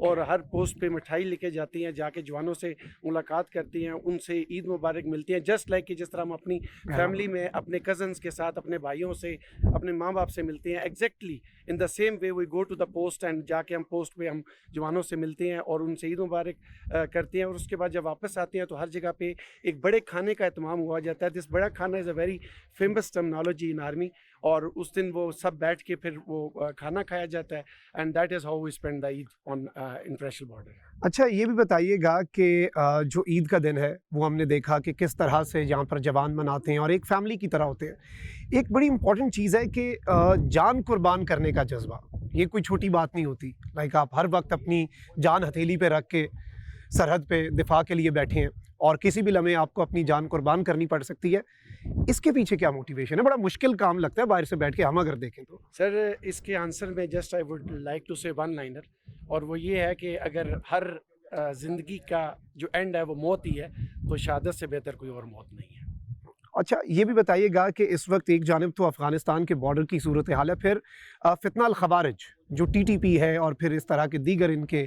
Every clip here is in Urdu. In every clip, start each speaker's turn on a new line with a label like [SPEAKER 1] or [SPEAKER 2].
[SPEAKER 1] اور ہر پوسٹ پہ مٹھائی لے کے جاتی ہیں, جا کے جوانوں سے ملاقات کرتی ہیں, ان سے عید مبارک ملتی ہیں, جسٹ لائک کہ جس طرح ہم اپنی فیملی میں اپنے کزنس کے ساتھ, اپنے بھائیوں سے, اپنے ماں باپ سے ملتے ہیں, exactly in the same way we go to the post and جا کے ہم پوسٹ پہ ہم جوانوں سے ملتے ہیں اور ان سے عید مبارک کرتے ہیں. اور اس کے بعد جب واپس آتے ہیں تو ہر جگہ پہ ایک بڑے کھانے کا اہتمام ہوا جاتا ہے. دس بڑا کھانا is a very famous terminology in army, اور اس دن وہ سب بیٹھ کے پھر وہ کھانا کھایا جاتا ہے, and that is how we spend the Eid on international border.
[SPEAKER 2] اچھا یہ بھی بتائیے گا کہ جو عید کا دن ہے وہ ہم نے دیکھا کہ کس طرح سے یہاں پر جوان مناتے ہیں اور ایک فیملی کی طرح ہوتے ہیں. ایک بڑی امپورٹنٹ چیز ہے کہ جان قربان کرنے کا جذبہ, یہ کوئی چھوٹی بات نہیں ہوتی. لائک آپ ہر وقت اپنی جان ہتھیلی پہ رکھ کے سرحد پہ دفاع کے لیے بیٹھے ہیں اور کسی بھی لمحے آپ کو اپنی جان قربان کرنی پڑ سکتی ہے. اس کے پیچھے کیا موٹیویشن ہے؟ بڑا مشکل کام لگتا ہے باہر سے بیٹھ کے ہم اگر دیکھیں تو.
[SPEAKER 1] سر اس کے آنسر میں just I would like to say one liner, اور وہ یہ ہے کہ اگر ہر زندگی کا جو اینڈ ہے وہ موت ہی ہے تو شہادت سے بہتر کوئی اور موت نہیں ہے.
[SPEAKER 2] اچھا یہ بھی بتائیے گا کہ اس وقت ایک جانب تو افغانستان کے بارڈر کی صورتحال ہے, پھر فتنہ الخوارج جو ٹی ٹی پی ہے اور پھر اس طرح کے دیگر ان کے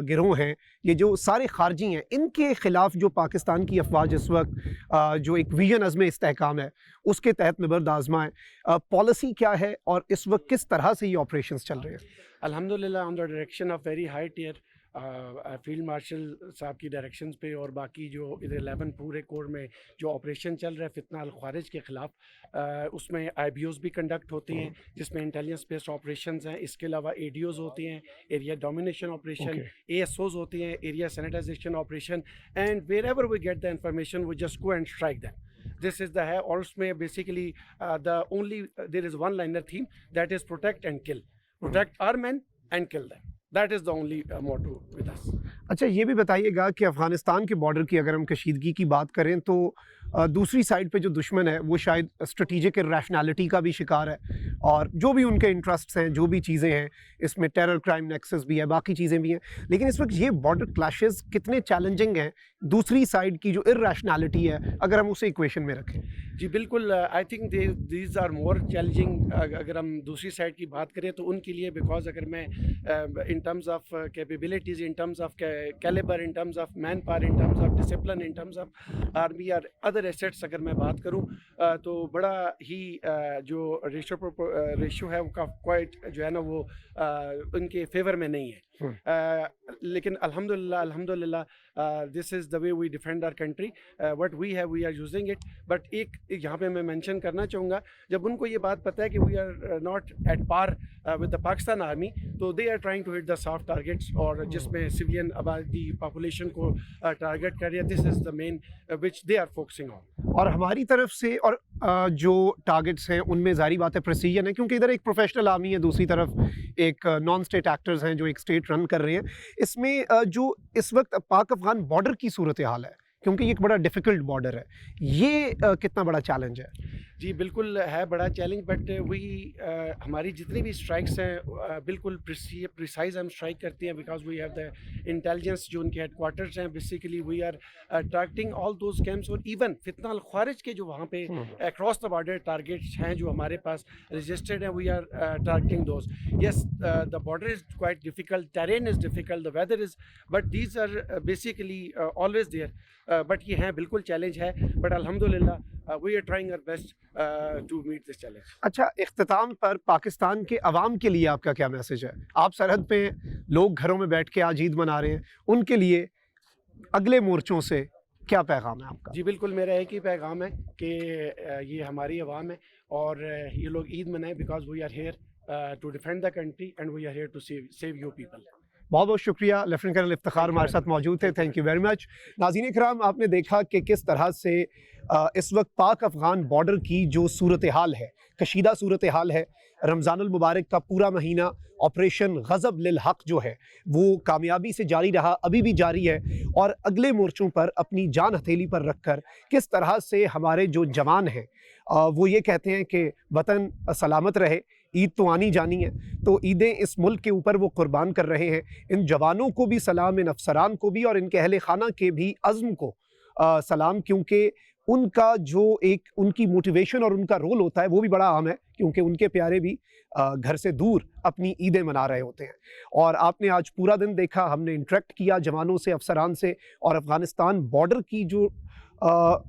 [SPEAKER 2] گروہ ہیں, یہ جو سارے خارجی ہیں, ان کے خلاف جو پاکستان کی افواج اس وقت جو ایک ویژن عزم استحکام ہے اس کے تحت نبرد آزما ہے, پالیسی کیا ہے اور اس وقت کس طرح سے یہ آپریشنز چل رہے ہیں؟
[SPEAKER 1] الحمدللہ on the direction of very high tier field marshal صاحب کی ڈائریکشنز پہ, اور باقی جو ادھر 11 پورے کور میں جو آپریشن چل رہا ہے فتنہ الخوارج کے خلاف, اس میں آئی بی اوز بھی کنڈکٹ ہوتی ہیں جس میں انٹیلیجنس بیسڈ آپریشنز ہیں. اس کے علاوہ اے ڈی اوز ہوتی ہیں, area domination operation, A S Os ہوتی ہیں, area sanitization operation, and wherever we get the information we just go and strike them. This is the ہے, اور اس میں basically the only there is one liner theme that is protect and kill, protect our men and kill them. That is the only motto with us.
[SPEAKER 2] اچھا یہ بھی بتائیے گا کہ افغانستان کے بارڈر کی اگر ہم کشیدگی کی بات کریں تو دوسری سائڈ پہ جو دشمن ہے وہ شاید اسٹریٹجک ریشنالٹی کا بھی شکار ہے, اور جو بھی ان کے انٹرسٹس ہیں, جو بھی چیزیں ہیں, اس میں ٹیرر کرائم نیکسس بھی ہے, باقی چیزیں بھی ہیں. لیکن اس وقت یہ بارڈر کلیشز کتنے چیلنجنگ ہیں دوسری سائڈ کی جو ارریشنالٹی ہے, اگر ہم اسے ایکویشن میں رکھیں؟
[SPEAKER 1] جی بالکل, I think these are more challenging. اگر ہم دوسری سائڈ کی بات کریں تو ان کے لیے, بیکاز اگر میں in terms of capabilities, in terms of calibre, in terms of manpower, in terms of discipline, in terms of army اور ادر ایسیٹس اگر میں بات کروں تو بڑا ہی جو ریشو ہے وہ کوائٹ جو ہے نا وہ ان کے فیور میں نہیں ہے. لیکن الحمدللہ this is the way we defend our country, what we have we are using it. But ایک یہاں پہ میں مینشن کرنا چاہوں گا, جب ان کو یہ بات پتہ ہے کہ we are not at par with the Pakistan army, تو they are trying to hit the soft targets, اور جس میں سویلین آبادی پاپولیشن کو ٹارگیٹ کر رہی ہے. دس is the main which they are focusing on.
[SPEAKER 2] اور ہماری طرف سے اور جو ٹارگٹس ہیں ان میں ظاہری بات ہے پریسیجن ہے, کیونکہ ادھر ایک پروفیشنل آرمی ہے, دوسری طرف ایک نان اسٹیٹ ایکٹرز ہیں جو ایک اسٹیٹ رن کر رہے ہیں. اس میں جو اس وقت پاک افغان بارڈر کی صورتحال ہے, کیونکہ یہ ایک بڑا ڈیفیکلٹ بارڈر ہے, یہ کتنا بڑا چیلنج ہے؟
[SPEAKER 1] جی بالکل ہے بڑا چیلنج, بٹ وی ہماری جتنی بھی اسٹرائکس ہیں بالکل پریسائز ہم اسٹرائک کرتے ہیں, because we have the intelligence جو ان کے ہیڈ کوارٹرز ہیں. Basically we are targeting all those camps, اور ایون فتنہ الخوارج کے جو وہاں پہ اکراس دا بارڈر ٹارگیٹس ہیں جو ہمارے پاس رجسٹرڈ ہیں, we are targeting those. Yes the border is quite difficult, terrain is difficult, the weather is, but these are basically always there. But یہ ہیں بالکل چیلنج ہے, بٹ الحمدللہ we are trying our best to meet this challenge.
[SPEAKER 2] اچھا اختتام پر پاکستان کے عوام کے لیے آپ کا کیا میسج ہے؟ آپ سرحد پہ لوگ گھروں میں بیٹھ کے آج عید منا رہے ہیں, ان کے لیے اگلے مورچوں سے کیا پیغام ہے آپ کا؟
[SPEAKER 1] جی بالکل میرا ایک ہی پیغام ہے کہ یہ ہماری عوام ہے اور یہ لوگ عید منائیں, because we are here to defend the country and we are here to save your people.
[SPEAKER 2] بہت بہت شکریہ. لیفٹیننٹ کرنل افتخار ہمارے ساتھ موجود تھے, تھینک یو ویری مچ. ناظرین کرام, آپ نے دیکھا کہ کس طرح سے اس وقت پاک افغان بارڈر کی جو صورتحال ہے, کشیدہ صورتحال ہے. رمضان المبارک کا پورا مہینہ آپریشن غضب للحق جو ہے وہ کامیابی سے جاری رہا, ابھی بھی جاری ہے, اور اگلے مورچوں پر اپنی جان ہتھیلی پر رکھ کر کس طرح سے ہمارے جو جوان ہیں وہ یہ کہتے ہیں کہ وطن سلامت رہے, عید تو آنی جانی ہے, تو عیدیں اس ملک کے اوپر وہ قربان کر رہے ہیں. ان جوانوں کو بھی سلام, ان افسران کو بھی, اور ان کے اہل خانہ کے بھی عزم کو سلام, کیونکہ ان کا جو ایک ان کی موٹیویشن اور ان کا رول ہوتا ہے وہ بھی بڑا اہم ہے، کیونکہ ان کے پیارے بھی گھر سے دور اپنی عیدیں منا رہے ہوتے ہیں۔ اور آپ نے آج پورا دن دیکھا، ہم نے انٹریکٹ کیا جوانوں سے، افسران سے، اور افغانستان بارڈر کی جو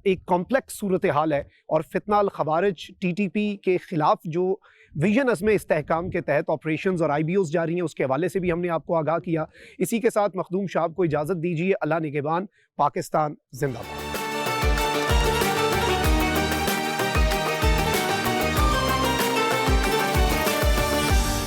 [SPEAKER 2] ایک کمپلیکس صورتحال ہے اور فتنہ الخوارج ٹی ٹی پی کے خلاف جو ویژن عزم استحکام کے تحت آپریشنز اور IBOs جاری ہیں، اس کے حوالے سے بھی ہم نے آپ کو آگاہ کیا۔ اسی کے ساتھ مخدوم صاحب کو اجازت دیجیے۔ اللہ نگہبان۔ پاکستان زندہ باد۔